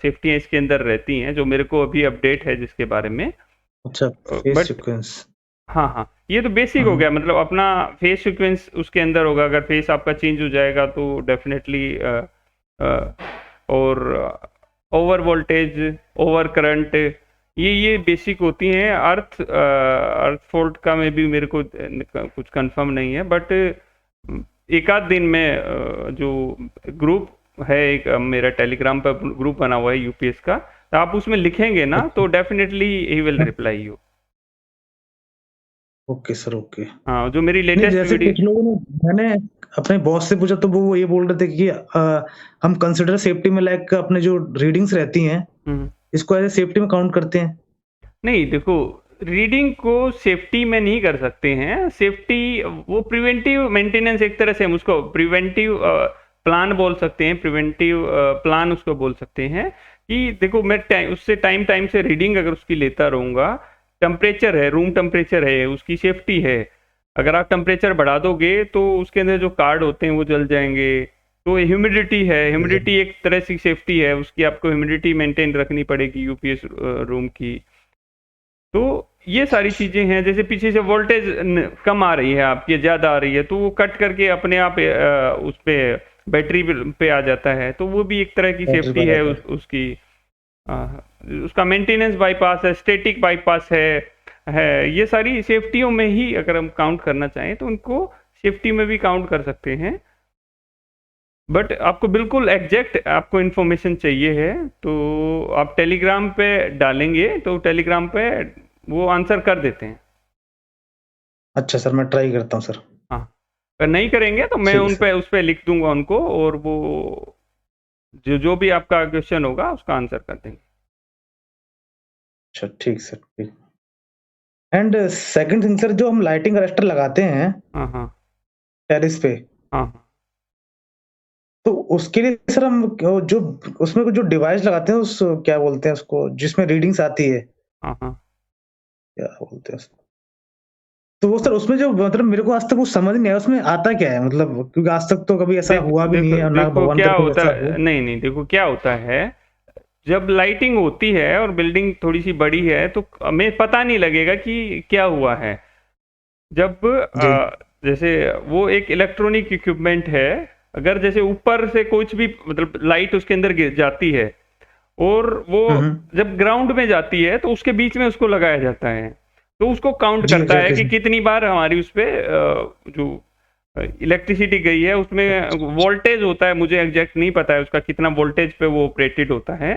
Speaker 1: सेफ्टियाँ इसके अंदर रहती हैं, जो मेरे को अभी अपडेट है जिसके बारे में।
Speaker 2: अच्छा, फेस
Speaker 1: बट
Speaker 2: सीक्वेंस।
Speaker 1: हाँ हाँ, ये तो बेसिक हो
Speaker 2: हाँ।
Speaker 1: गया, मतलब अपना फेस सीक्वेंस उसके अंदर होगा। अगर फेस आपका चेंज हो जाएगा तो डेफिनेटली, और ओवर वोल्टेज, ओवर करंट, ये बेसिक होती हैं। अर्थ फॉल्ट का में भी मेरे को कुछ कंफर्म नहीं है, बट एक आध दिन में जो ग्रुप है, एक मेरा टेलीग्राम पर ग्रुप बना हुआ है यूपीएस का, तो आप उसमें लिखेंगे ना तो definitely he will reply you.
Speaker 2: Okay sir, okay.
Speaker 1: हाँ, जो मेरी
Speaker 2: नहीं,
Speaker 1: लेटेस्ट
Speaker 2: जैसे
Speaker 1: वीडियो।
Speaker 2: कुछ लोगों ने, मैंने अपने बॉस से पूछा तो वो ये बोल रहे थे कि हम कंसिडर सेफ्टी में लाइक अपने जो रीडिंग्स रहती हैं,
Speaker 1: हम्म।
Speaker 2: इसको एज़ अ सेफ्टी में काउंट करते हैं।
Speaker 1: नहीं देखो, रीडिंग को सेफ्टी में नहीं कर सकते हैं। सेफ्टी वो प्रिवेंटिव मेंटेनेंस, एक तरह से हम उसको प्रिवेंटिव प्लान बोल सकते हैं, प्रिवेंटिव प्लान उसको बोल सकते हैं। कि देखो मैं उससे टाइम टाइम से रीडिंग अगर उसकी लेता रहूँगा, टेम्परेचर है, रूम टेम्परेचर है, उसकी सेफ्टी है। अगर आप टेम्परेचर बढ़ा दोगे तो उसके अंदर जो कार्ड होते हैं वो जल जाएंगे। तो ह्यूमिडिटी है, ह्यूमिडिटी एक तरह से सेफ्टी है, उसकी आपको ह्यूमिडिटी मेंटेन रखनी पड़ेगी यूपीएस रूम की। तो ये सारी चीजें हैं। जैसे पीछे से वोल्टेज कम आ रही है आपकी, ज्यादा आ रही है, तो वो कट करके अपने आप उस पे बैटरी पे आ जाता है, तो वो भी एक तरह की
Speaker 2: बैटरी
Speaker 1: सेफ्टी
Speaker 2: पर
Speaker 1: है।
Speaker 2: आता है।
Speaker 1: उसकी अ, उसका मेंटेनेंस बाईपास है, स्टैटिक बाईपास है। ये सारी सेफ्टियों में ही अगर हम काउंट करना चाहें तो उनको सेफ्टी में भी काउंट कर सकते हैं। बट आपको बिल्कुल एग्जैक्ट आपको इन्फॉर्मेशन चाहिए है तो आप टेलीग्राम पे डालेंगे तो टेलीग्राम पे वो आंसर कर देते हैं।
Speaker 2: अच्छा सर, मैं ट्राई करता हूँ सर।
Speaker 1: हाँ, अगर नहीं करेंगे तो मैं
Speaker 2: ठीक है
Speaker 1: उन
Speaker 2: सर।
Speaker 1: पे उस पे लिख दूंगा उनको, और वो जो जो भी आपका क्वेश्चन होगा उसका आंसर कर देंगे।
Speaker 2: अच्छा ठीक सर, ठीक। एंड सेकंड थिंग सर, जो हम लाइटिंग अरेस्टर लगाते हैं
Speaker 1: हाँ हाँ
Speaker 2: टेरिस पे,
Speaker 1: हाँ हाँ।
Speaker 2: तो उसके लिए सर हम जो उसमें जो डिवाइस लगाते हैं, उस क्या बोलते हैं उसको, जिसमें रीडिंग्स आती है,
Speaker 1: हाँ हाँ
Speaker 2: क्या बोलते हैं उसको? तो वो सर उसमें जो मतलब मेरे को आज तक वो समझ नहीं आया उसमें आता क्या है, मतलब क्योंकि आज तक तो कभी ऐसा
Speaker 1: देखो
Speaker 2: हुआ भी नहीं
Speaker 1: देखो
Speaker 2: है और ना
Speaker 1: देखो
Speaker 2: भगवान
Speaker 1: क्या
Speaker 2: करे कभी
Speaker 1: होता
Speaker 2: ऐसा हो।
Speaker 1: है, नहीं नहीं, देखो क्या होता है, जब लाइटिंग होती है और बिल्डिंग थोड़ी सी बड़ी है तो हमें पता नहीं लगेगा कि क्या हुआ है। जब
Speaker 2: जी।
Speaker 1: जैसे वो एक इलेक्ट्रॉनिक इक्विपमेंट है, अगर जैसे ऊपर से कुछ भी मतलब लाइट उसके अंदर गिर जाती है और वो
Speaker 2: हम्म।
Speaker 1: जब ग्राउंड में जाती है तो उसके बीच में उसको लगाया जाता है, तो उसको काउंट
Speaker 2: जी
Speaker 1: करता है
Speaker 2: एग्जैक्टली
Speaker 1: कि
Speaker 2: सर।
Speaker 1: कितनी बार हमारी उस पे जो इलेक्ट्रिसिटी गई है, उसमें वोल्टेज होता है, मुझे एग्जैक्ट नहीं पता है उसका कितना वोल्टेज पे वो ऑपरेटेड होता है,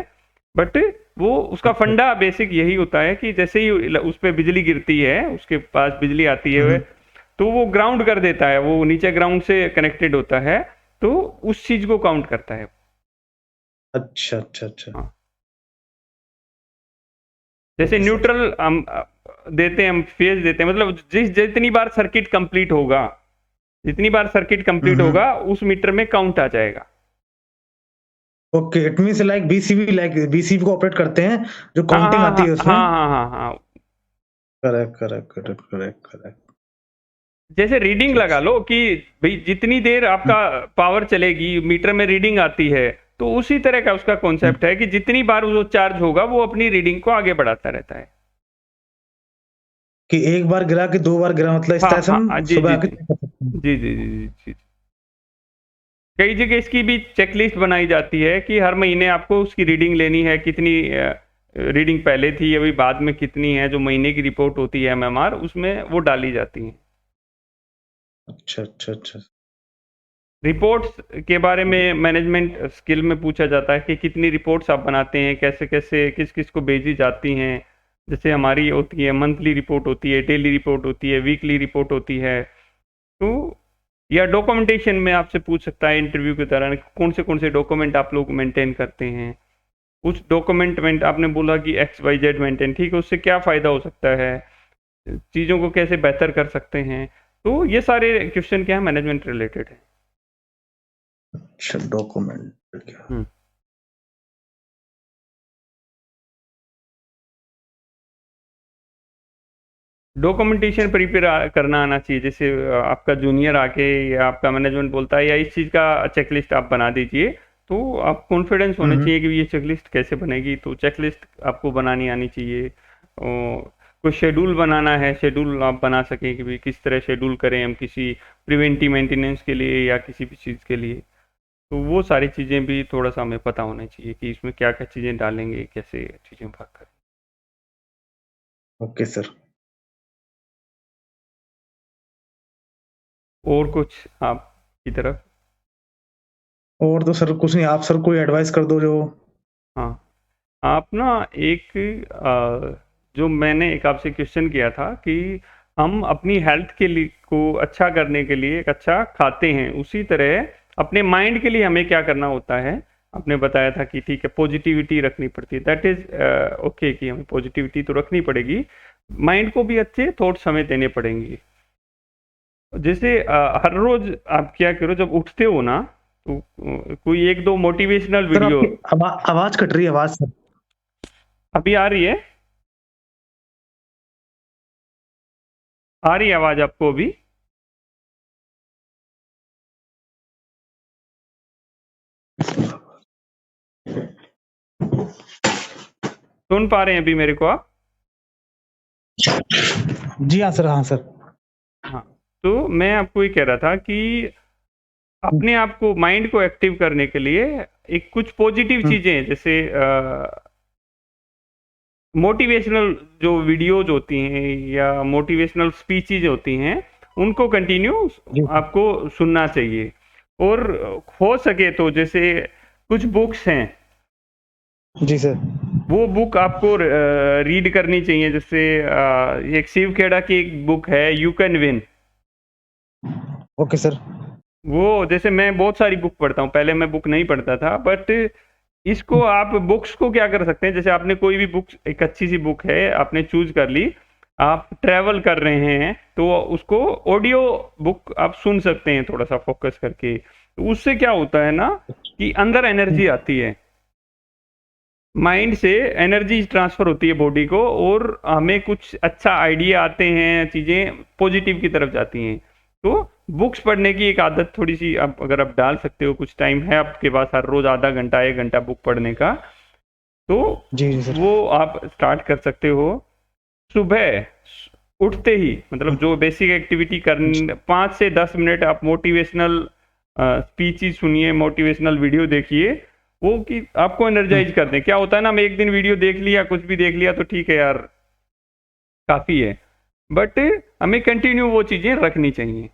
Speaker 1: बट वो उसका
Speaker 2: अच्छा।
Speaker 1: फंडा बेसिक यही होता है कि जैसे ही उस पे बिजली गिरती है, उसके पास बिजली आती है,
Speaker 2: हम्म।
Speaker 1: तो वो ग्राउंड कर देता है, वो नीचे ग्राउंड से कनेक्टेड होता है, तो उस चीज को काउंट करता है।
Speaker 2: अच्छा अच्छा अच्छा।
Speaker 1: हाँ, जैसे
Speaker 2: ओके सर।
Speaker 1: न्यूट्रल हम देते हैं, हम फेज देते हैं, मतलब जितनी बार सर्किट कंप्लीट होगा, जितनी बार सर्किट कंप्लीट
Speaker 2: हम्म।
Speaker 1: होगा उस मीटर में काउंट आ जाएगा।
Speaker 2: Okay, it means like BCB को ऑपरेट करते हैं, जो
Speaker 1: हाँ
Speaker 2: काउंटिंग
Speaker 1: हाँ
Speaker 2: आती
Speaker 1: हाँ
Speaker 2: है उसमें।
Speaker 1: हाँ हाँ हाँ हाँ।
Speaker 2: Correct correct correct correct correct.
Speaker 1: जैसे रीडिंग
Speaker 2: ठीक
Speaker 1: लगा
Speaker 2: सर।
Speaker 1: लो कि भाई जितनी देर आपका पावर चलेगी मीटर में रीडिंग आती है, तो उसी तरह का उसका
Speaker 2: हम्म।
Speaker 1: कॉन्सेप्ट है कि जितनी बार वो चार्ज होगा वो अपनी रीडिंग को आगे बढ़ाता रहता है।
Speaker 2: कि एक बार गिरा कि दो बार गिरा, मतलब इस
Speaker 1: हाँ
Speaker 2: तरह से
Speaker 1: हाँ
Speaker 2: हम
Speaker 1: जी
Speaker 2: सुबह
Speaker 1: जी
Speaker 2: आके
Speaker 1: जी
Speaker 2: चेक कर सकते हैं।
Speaker 1: जी जी जी जी जी। कई जगह इसकी भी चेकलिस्ट बनाई जाती है कि हर महीने आपको उसकी रीडिंग लेनी है, कितनी रीडिंग पहले थी अभी बाद में कितनी है, जो महीने की रिपोर्ट होती है एमएमआर, उसमें वो डाली जाती है।
Speaker 2: अच्छा अच्छा अच्छा।
Speaker 1: रिपोर्ट्स के बारे में मैनेजमेंट स्किल में पूछा जाता है कि कितनी रिपोर्ट्स आप बनाते हैं, कैसे कैसे किस किस को भेजी जाती हैं। जैसे हमारी होती है मंथली रिपोर्ट होती है, डेली रिपोर्ट होती है, वीकली रिपोर्ट होती है। तो या डॉक्यूमेंटेशन में आपसे पूछ सकता है इंटरव्यू के दौरान कौन से डॉक्यूमेंट आप लोग मेंटेन करते हैं। उस डॉक्यूमेंट में आपने बोला कि एक्स वाई जेड मेंटेन, ठीक है, उससे क्या फ़ायदा हो सकता है, चीज़ों को कैसे बेहतर कर सकते हैं। तो ये सारे क्वेश्चन क्या है, मैनेजमेंट रिलेटेड है।
Speaker 2: अच्छा डॉक्यूमेंट क्या?
Speaker 1: हम्म। डॉक्यूमेंटेशन प्रिपेयर करना आना चाहिए, जैसे आपका जूनियर आके या आपका मैनेजमेंट बोलता है या इस चीज़ का चेकलिस्ट आप बना दीजिए, तो आप कॉन्फिडेंस होना
Speaker 2: हम्म।
Speaker 1: चाहिए कि ये चेकलिस्ट कैसे बनेगी, तो चेकलिस्ट आपको बनानी आनी चाहिए। और कोई शेड्यूल बनाना है, शेड्यूल आप बना सकें कि भाई किस तरह शेड्यूल करें हम किसी प्रिवेंटिव मेंटेनेंस के लिए या किसी भी चीज़ के लिए। तो वो सारी चीज़ें भी थोड़ा सा हमें पता होना चाहिए कि इसमें क्या क्या चीज़ें डालेंगे, कैसे चीज़ें भाग करें।
Speaker 2: Okay sir.
Speaker 1: और कुछ आपकी तरफ?
Speaker 2: और तो सर कुछ नहीं, आप सर कोई एडवाइस कर दो जो।
Speaker 1: हाँ, आप ना एक जो मैंने एक आपसे क्वेश्चन किया था कि हम अपनी हेल्थ के लिए को अच्छा करने के लिए एक अच्छा खाते हैं, उसी तरह अपने माइंड के लिए हमें क्या करना होता है। आपने बताया था कि ठीक है पॉजिटिविटी रखनी पड़ती है, दैट इज ओके कि हमें पॉजिटिविटी तो रखनी पड़ेगी, माइंड को भी अच्छे थॉट्स हमें देने पड़ेंगे। जैसे हर रोज आप क्या करो जब उठते हो ना, तो कोई एक दो मोटिवेशनल
Speaker 2: सर
Speaker 1: वीडियो।
Speaker 2: आपकी आवाज कट रही है, आवाज सर।
Speaker 1: अभी आ रही है? आ रही है आवाज आपको अभी? सुन पा रहे हैं अभी मेरे को आप?
Speaker 2: जी हाँ सर, हाँ सर।
Speaker 1: हाँ, तो मैं आपको ये कह रहा था कि अपने आप को माइंड को एक्टिव करने के लिए एक कुछ पॉजिटिव
Speaker 2: हम्म।
Speaker 1: चीजें, जैसे मोटिवेशनल जो वीडियोज होती हैं या मोटिवेशनल स्पीचेज होती हैं, उनको कंटिन्यू
Speaker 2: जी
Speaker 1: आपको सुनना चाहिए। और हो सके तो जैसे कुछ बुक्स हैं,
Speaker 2: जी सर।
Speaker 1: वो बुक आपको रीड करनी चाहिए। जैसे एक शिव खेड़ा की एक बुक है, you can win.
Speaker 2: Okay sir.
Speaker 1: वो जैसे मैं बहुत सारी बुक पढ़ता हूँ, पहले मैं बुक नहीं पढ़ता था, बट इसको आप बुक्स को क्या कर सकते हैं, जैसे आपने कोई भी बुक, एक अच्छी सी बुक है आपने चूज कर ली, आप ट्रैवल कर रहे हैं तो उसको ऑडियो बुक आप सुन सकते हैं थोड़ा सा फोकस करके। तो उससे क्या होता है ना कि अंदर एनर्जी आती है, माइंड से एनर्जी ट्रांसफर होती है बॉडी को, और हमें कुछ अच्छा आइडिया आते हैं, चीज़ें पॉजिटिव की तरफ जाती हैं। तो बुक्स पढ़ने की एक आदत थोड़ी सी आप अगर आप डाल सकते हो, कुछ टाइम है आपके पास हर रोज आधा घंटा 1 घंटा बुक पढ़ने का, तो
Speaker 2: जी जी सर।
Speaker 1: वो आप स्टार्ट कर सकते हो। सुबह उठते ही, मतलब जो बेसिक एक्टिविटी करने 5 से 10 मिनट आप मोटिवेशनल स्पीचेस सुनिए, मोटिवेशनल वीडियो देखिए, वो कि आपको एनर्जाइज कर दें। क्या होता है ना, हम एक दिन वीडियो देख लिया, कुछ भी देख लिया तो ठीक है यार, काफी है, बट हमें कंटिन्यू वो चीजें रखनी चाहिए।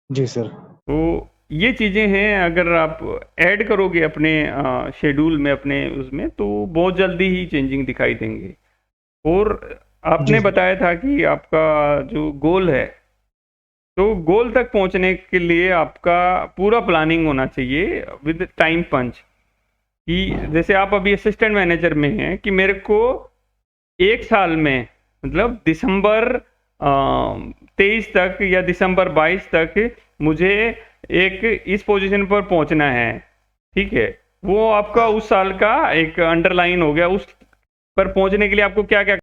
Speaker 2: जी सर।
Speaker 1: तो ये चीजें हैं, अगर आप ऐड करोगे अपने शेड्यूल में, अपने उसमें, तो बहुत जल्दी ही चेंजिंग दिखाई देंगे। और
Speaker 2: जी
Speaker 1: आपने
Speaker 2: सर।
Speaker 1: बताया था कि आपका जो गोल है, तो गोल तक पहुंचने के लिए आपका पूरा प्लानिंग होना चाहिए विद टाइम पंच। कि जैसे आप अभी असिस्टेंट मैनेजर में हैं, कि मेरे को 1 साल में, मतलब दिसंबर 23 तक या दिसंबर 22 तक मुझे एक इस पोजीशन पर पहुंचना है, ठीक है। वो आपका उस साल का एक अंडरलाइन हो गया। उस पर पहुंचने के लिए आपको क्या क्या